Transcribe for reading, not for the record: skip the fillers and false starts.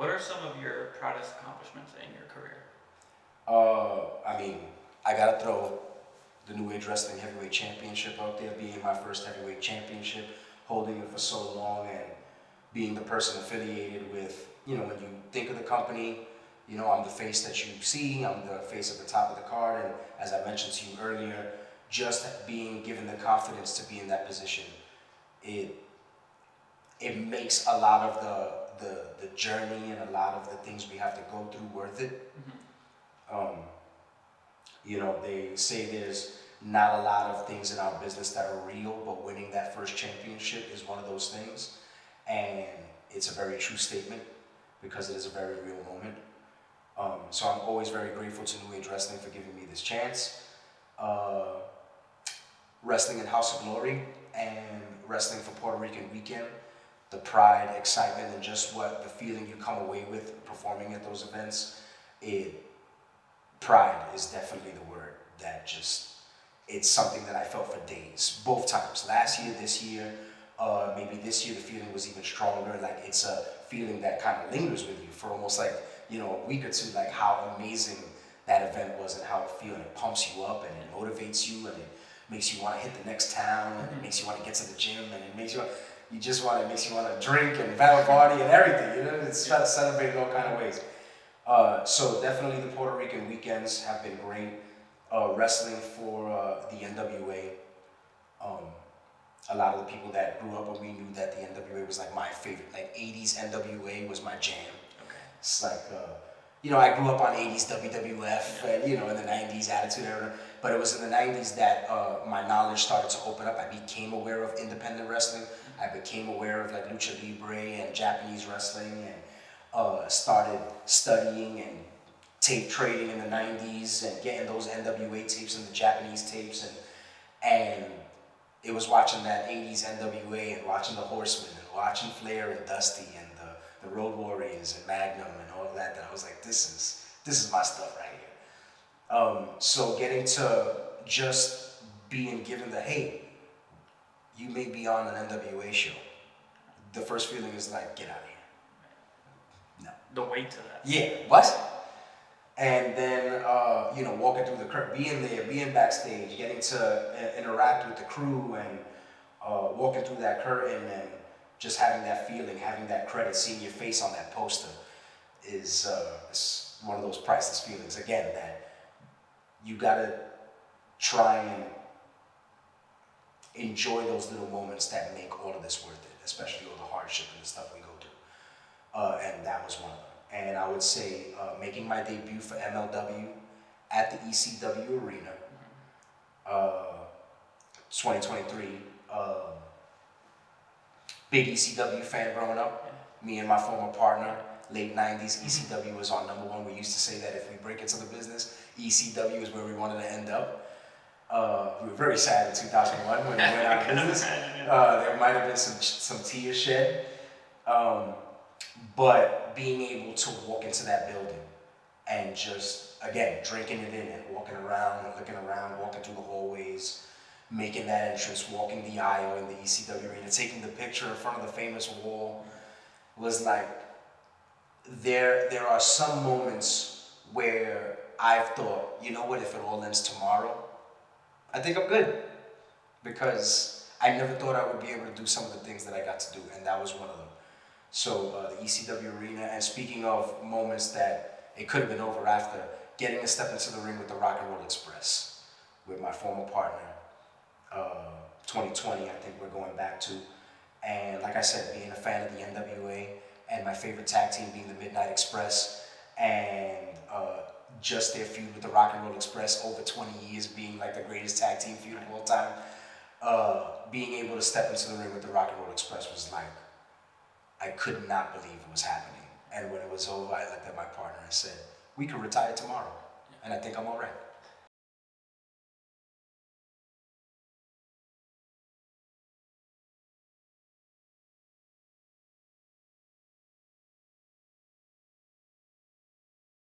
What are some of your proudest accomplishments in your career? I mean, I gotta throw the New Age Wrestling Heavyweight Championship out there, being my first heavyweight championship, holding it for so long, and being the person affiliated with, when you think of the company, I'm the face that you see, I'm the face at the top of the card, and as I mentioned to you earlier, just being given the confidence to be in that position, it it makes a lot of the journey and a lot of the things we have to go through worth it. Um, they say there's not a lot of things in our business that are real, but winning that first championship is one of those things. And it's a very true statement because it is a very real moment. So I'm always very grateful to New Age Wrestling for giving me this chance. Wrestling in House of Glory and wrestling for Puerto Rican Weekend, the pride, excitement, and just what the feeling you come away with performing at those events, pride is definitely the word that it's something that I felt for days, both times. Last year, this year, maybe this year the feeling was even stronger. Like it's a feeling that kind of lingers with you for almost like, a week or two, like how amazing that event was and how it feels. And it pumps you up and it motivates you and it makes you want to hit the next town and it makes you want to get to the gym and it makes you it makes you want to drink and battle party and everything, it's trying to celebrate in all kind of ways. So definitely the Puerto Rican weekends have been great. Wrestling for the NWA. A lot of the people that grew up with me knew that the NWA was like my favorite. Like 80s NWA was my jam. Okay. It's like, I grew up on 80s WWF and, in the 90s Attitude Era. But it was in the 90s that my knowledge started to open up. I became aware of independent wrestling. I became aware of like Lucha Libre and Japanese wrestling and started studying and tape trading in the 90s and getting those NWA tapes and the Japanese tapes and it was watching that 80s NWA and watching the Horsemen and watching Flair and Dusty and the Road Warriors and Magnum and all of that I was like, this is my stuff right here. So getting to just being given the, hey, you may be on an NWA show. The first feeling is like, get out of here. No. The weight to that. Yeah, what? And then, walking through the curtain, being there, being backstage, getting to interact with the crew and walking through that curtain and just having that feeling, having that credit, seeing your face on that poster is one of those priceless feelings. Again, that you gotta try and enjoy those little moments that make all of this worth it, especially all the hardship and the stuff we go through. And that was one of them. And I would say making my debut for MLW at the ECW Arena, 2023. Big ECW fan growing up. Me and my former partner, late 90s, ECW was our number one. We used to say that if we break into the business, ECW is where we wanted to end up. We were very sad in 2001 when we went out of business. There might have been some tears shed. But being able to walk into that building and just, again, drinking it in and walking around and looking around, walking through the hallways, making that entrance, walking the aisle in the ECW arena, taking the picture in front of the famous wall, was like, there are some moments where I've thought, you know what, if it all ends tomorrow, I think I'm good. Because I never thought I would be able to do some of the things that I got to do, and that was one of them. So the ECW arena, and speaking of moments that it could have been over after, getting a step into the ring with the Rock and Roll Express with my former partner, 2020 I think we're going back to. And like I said, being a fan of the NWA and my favorite tag team being the Midnight Express and just their feud with the Rock and Roll Express over 20 years being like the greatest tag team feud of all time. Being able to step into the ring with the Rock and Roll Express was like, I could not believe it was happening. And when it was over, I looked at my partner and said, we could retire tomorrow. And I think I'm all right.